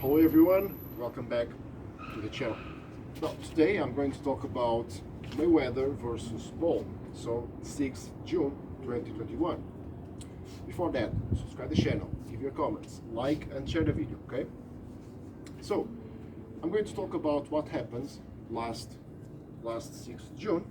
Hello everyone, welcome back to the channel. Now today I'm going to talk about Mayweather versus Paul. So 6th June 2021. Before that, subscribe the channel, give your comments, like and share the video, okay? So I'm going to talk about what happened last 6th June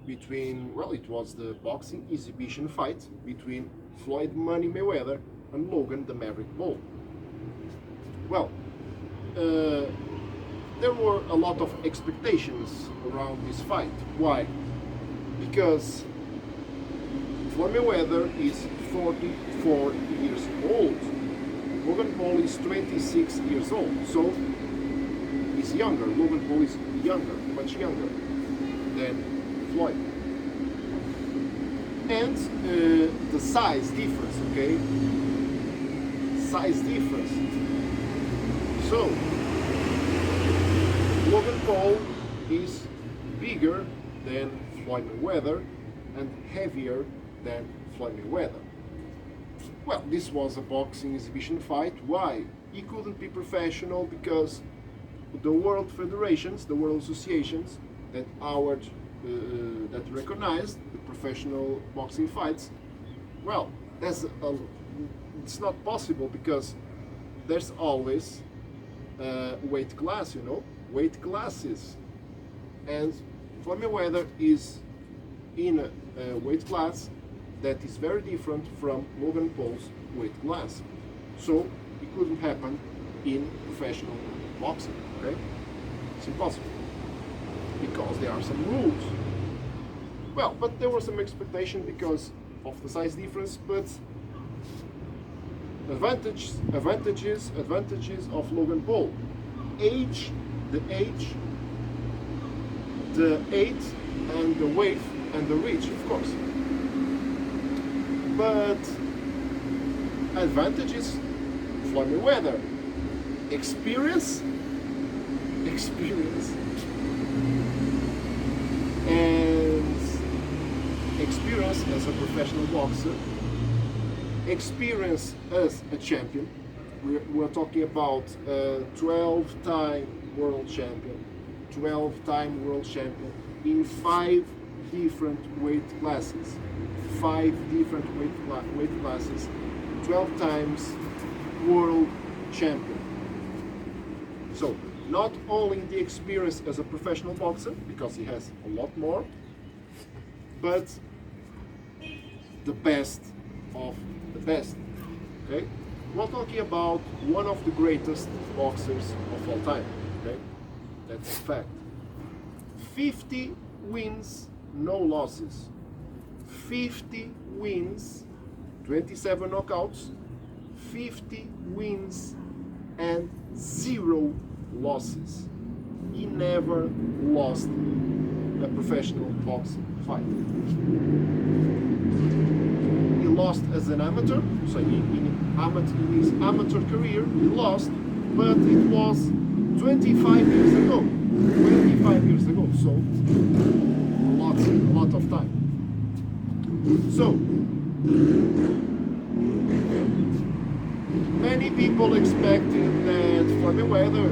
between, well, it was the boxing exhibition fight between Floyd Money Mayweather and Logan the Maverick Paul. Well, there were a lot of expectations around this fight. Why? Because Floyd Mayweather is 44 years old. Logan Paul is 26 years old. So he's younger. Logan Paul is younger, much younger than Floyd. And the size difference, okay? Size difference. So, Logan Paul is bigger than Floyd Mayweather and heavier than Floyd Mayweather. Well, this was a boxing exhibition fight. Why? He couldn't be professional because the world federations, the world associations that that recognized the professional boxing fights, well, it's not possible because there's always weight class, weight classes, and Floyd Mayweather is in a weight class that is very different from Logan Paul's weight class, so it couldn't happen in professional boxing. Okay, it's impossible because there are some rules. Well, but there was some expectation because of the size difference, but advantages of Logan Paul. The age, and the weight and the reach, of course. But advantages, Floyd Mayweather. Experience, and experience as a professional boxer. Experience as a champion. We're talking about 12-time world champion, 12-time world champion in 5 different weight classes, 5 different weight classes, 12 times world champion. So not only the experience as a professional boxer, because he has a lot more, but the best of the best. Okay, we're talking about one of the greatest boxers of all time. Okay, that's a fact. 50 wins, no losses. 50 wins, 27 knockouts. 50 wins and 0 losses. He never lost a professional boxing fight. He lost as an amateur, so in his amateur career he lost, but it was 25 years ago. 25 years ago, so a lot of time. So many people expected that Floyd Mayweather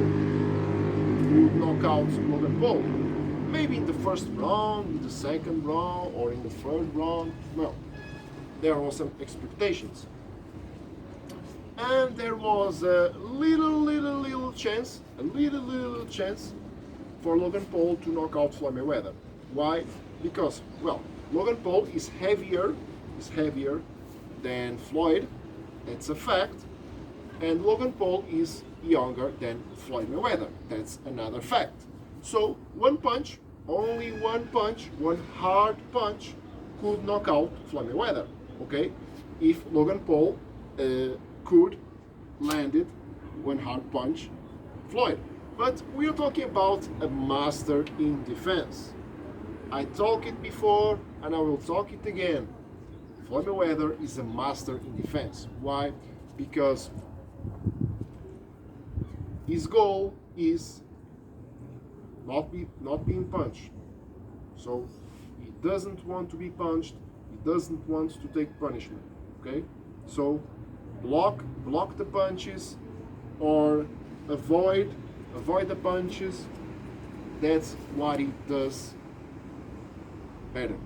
would knock out Logan Paul. Maybe in the first round, in the second round, or in the third round. Well, there were some expectations. And there was a little chance for Logan Paul to knock out Floyd Mayweather. Why? Because, well, Logan Paul is heavier than Floyd. That's a fact. And Logan Paul is younger than Floyd Mayweather. That's another fact. So one punch, only one punch, one hard punch could knock out Floyd Mayweather. Okay, if Logan Paul could landed one hard punch, Floyd. But we're talking about a master in defense. I talked it before and I will talk it again. Floyd Mayweather is a master in defense. Why? Because his goal is not being punched. So he doesn't want to be punched. He doesn't want to take punishment. Okay? So block the punches or avoid the punches. That's what he does better.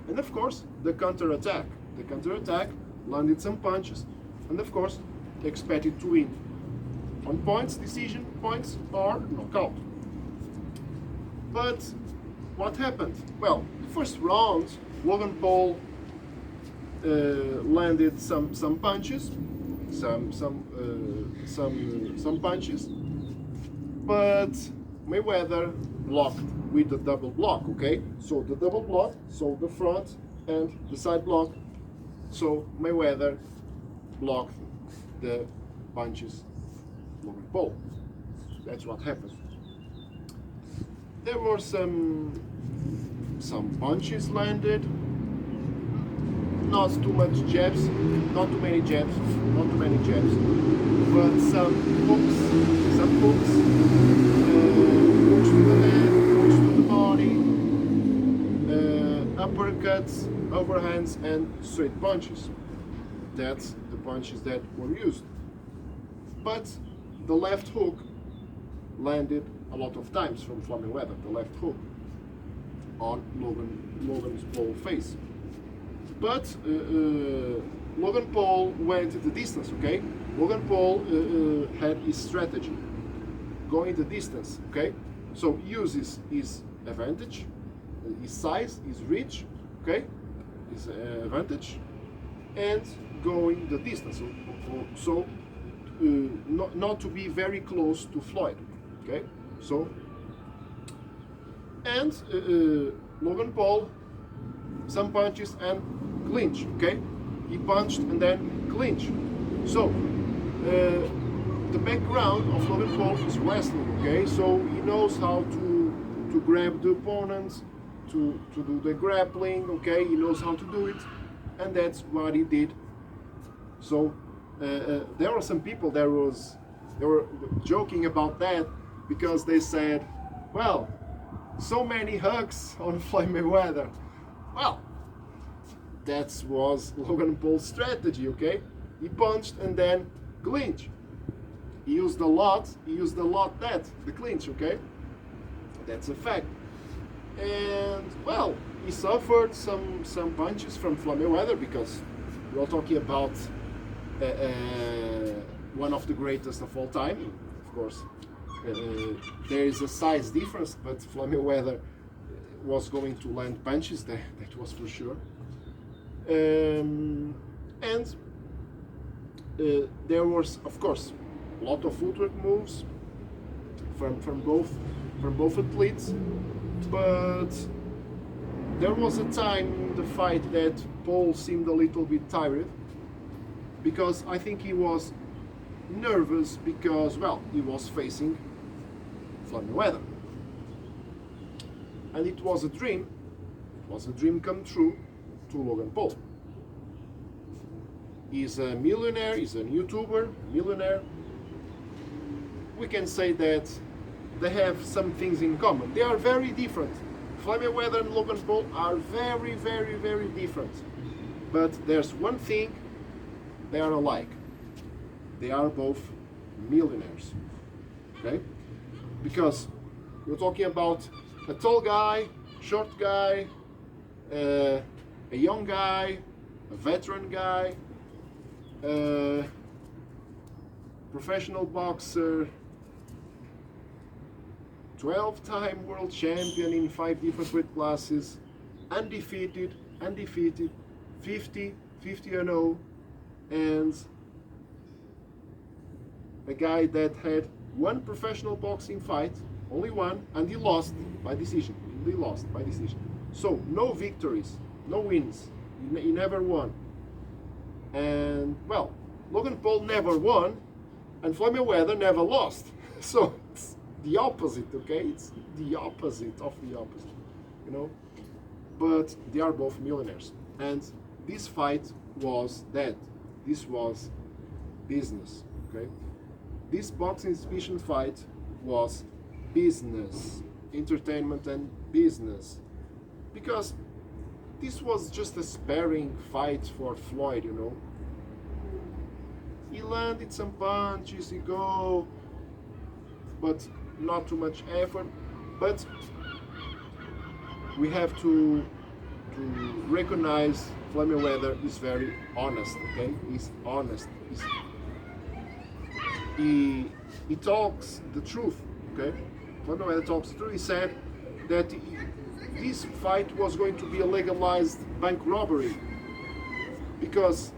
And of course, the counter-attack. The counter-attack landed some punches, and of course, expected to win. On points, decision points, or knockout. But what happened? Well, the first round, Logan Paul landed some punches, some punches, but Mayweather blocked with the double block. Okay, so the double block, so the front and the side block. So Mayweather blocked the punches Logan Paul. That's what happened. There were some punches landed, not too much jabs, not too many jabs, but some hooks, hooks to the head, hooks to the body, uppercuts, overhands, and straight punches. That's the punches that were used. But the left hook landed a lot of times from Floyd Mayweather, the left hook on Logan's Paul face. But Logan Paul went the distance, okay? Logan Paul had his strategy, going the distance, okay? So uses his advantage, his size, his reach, okay? His advantage, and going the distance. So not to be very close to Floyd, okay? So, and Logan Paul, some punches and clinch, okay? He punched and then clinch. So, the background of Logan Paul is wrestling, okay? So he knows how to grab the opponent, to do the grappling, okay? He knows how to do it, and that's what he did. So there were some people they were joking about that, because they said, well, so many hugs on Floyd Mayweather. Well, that was Logan Paul's strategy, okay? He punched and then clinch. He used a lot that, the clinch, okay? That's a fact. And, well, he suffered some punches from Floyd Mayweather, because we're talking about one of the greatest of all time, of course. There is a size difference, but Floyd Mayweather was going to land punches, that was for sure. And there was, of course, a lot of footwork moves from both athletes, but there was a time in the fight that Paul seemed a little bit tired, because I think he was nervous, because, well, he was facing Floyd Mayweather, and it was a dream come true to Logan Paul. He's a millionaire, he's a YouTuber, millionaire. We can say that they have some things in common. They are very different. Floyd Mayweather and Logan Paul are very, very, very different. But there's one thing they are alike. They are both millionaires. Okay? Because we're talking about a tall guy, short guy, a young guy, a veteran guy, professional boxer, 12-time world champion in 5 different weight classes, undefeated, 50-0, and a guy that had one professional boxing fight, only one, and he lost by decision. So no victories, no wins. He never won. And, well, Logan Paul never won, and Floyd Mayweather never lost. So it's the opposite, okay? It's the opposite of the opposite, you know? But they are both millionaires. And this fight was that. This was business, okay? This boxing exhibition fight was business, entertainment and business. Because this was just a sparring fight for Floyd, you know. He landed some punches, he go, but not too much effort. But we have to recognize Floyd Mayweather is very honest. Okay, he's honest. He talks the truth. Okay, Floyd Mayweather talks the truth. He said that this fight was going to be a legalized bank robbery because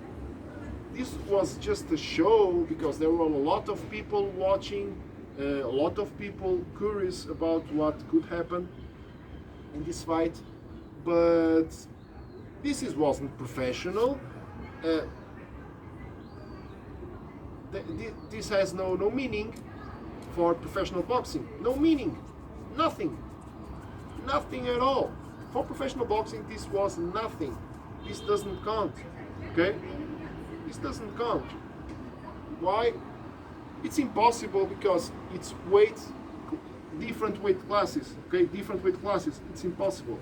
this was just a show, because there were a lot of people watching, a lot of people curious about what could happen in this fight, but wasn't professional. This has no meaning for professional boxing. No meaning, nothing at all. For professional boxing, this was nothing. This doesn't count. Okay? This doesn't count. Why? It's impossible because it's different weight classes. Okay, different weight classes. It's impossible.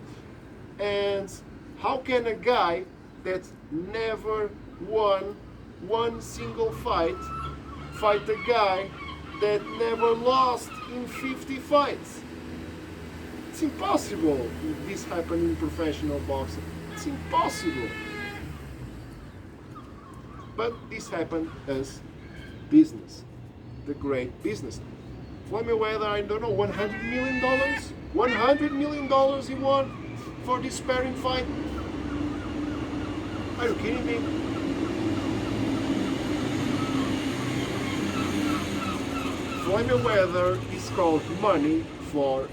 And how can a guy that never won one single fight a guy that never lost in 50 fights? It's impossible if this happened in professional boxing. It's impossible. But this happened as business, the great business. Floyd Mayweather, I don't know, $100 million? $100 million he won for this sparring fight? Are you kidding me? Floyd Mayweather is called money for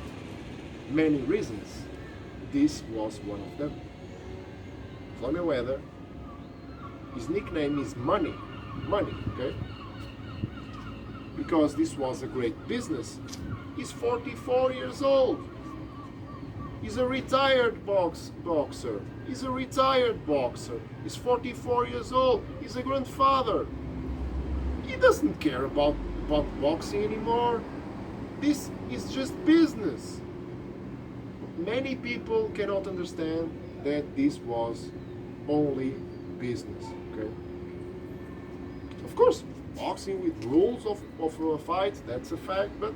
many reasons. This was one of them. Floyd Mayweather, his nickname is Money, okay? Because this was a great business. He's 44 years old. He's a retired boxer. He's a retired boxer. He's 44 years old. He's a grandfather. He doesn't care about boxing anymore. This is just business. Many people cannot understand that this was only business. Okay. Of course, boxing with rules of a fight, that's a fact, but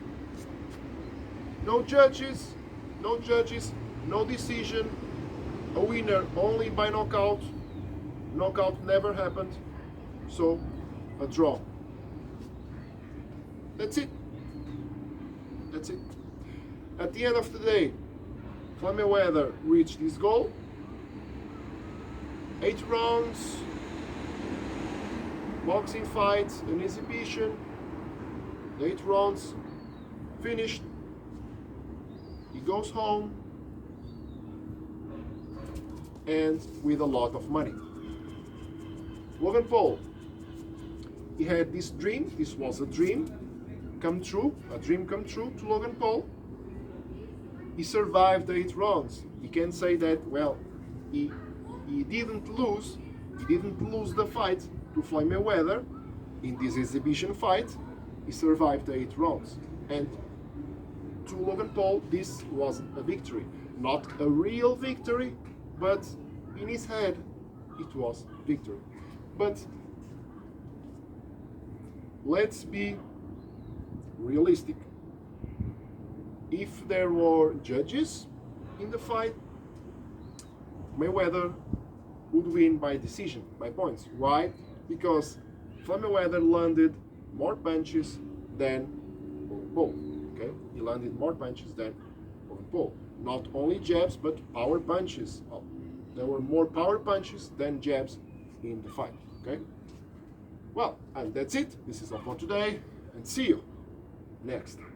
no judges, no decision, a winner only by knockout. Knockout never happened, so a draw. That's it. That's it. At the end of the day, Floyd Mayweather reached his goal. 8 rounds, boxing fight, an exhibition, 8 rounds, finished. He goes home and with a lot of money. Logan Paul, he had this dream. This was a dream come true, to Logan Paul. He survived the 8 rounds. He can say that, well, he didn't lose the fight to Floyd Mayweather in this exhibition fight. He survived the 8 rounds, and to Logan Paul this was a victory, not a real victory, but in his head it was victory. But let's be realistic. If there were judges in the fight, Mayweather would win by decision, by points. Why? Because Floyd Mayweather landed more punches than Logan Paul. Okay, he landed more punches than Logan Paul. Not only jabs, but power punches. There were more power punches than jabs in the fight. Okay. Well, and that's it. This is all for today, and see you next time.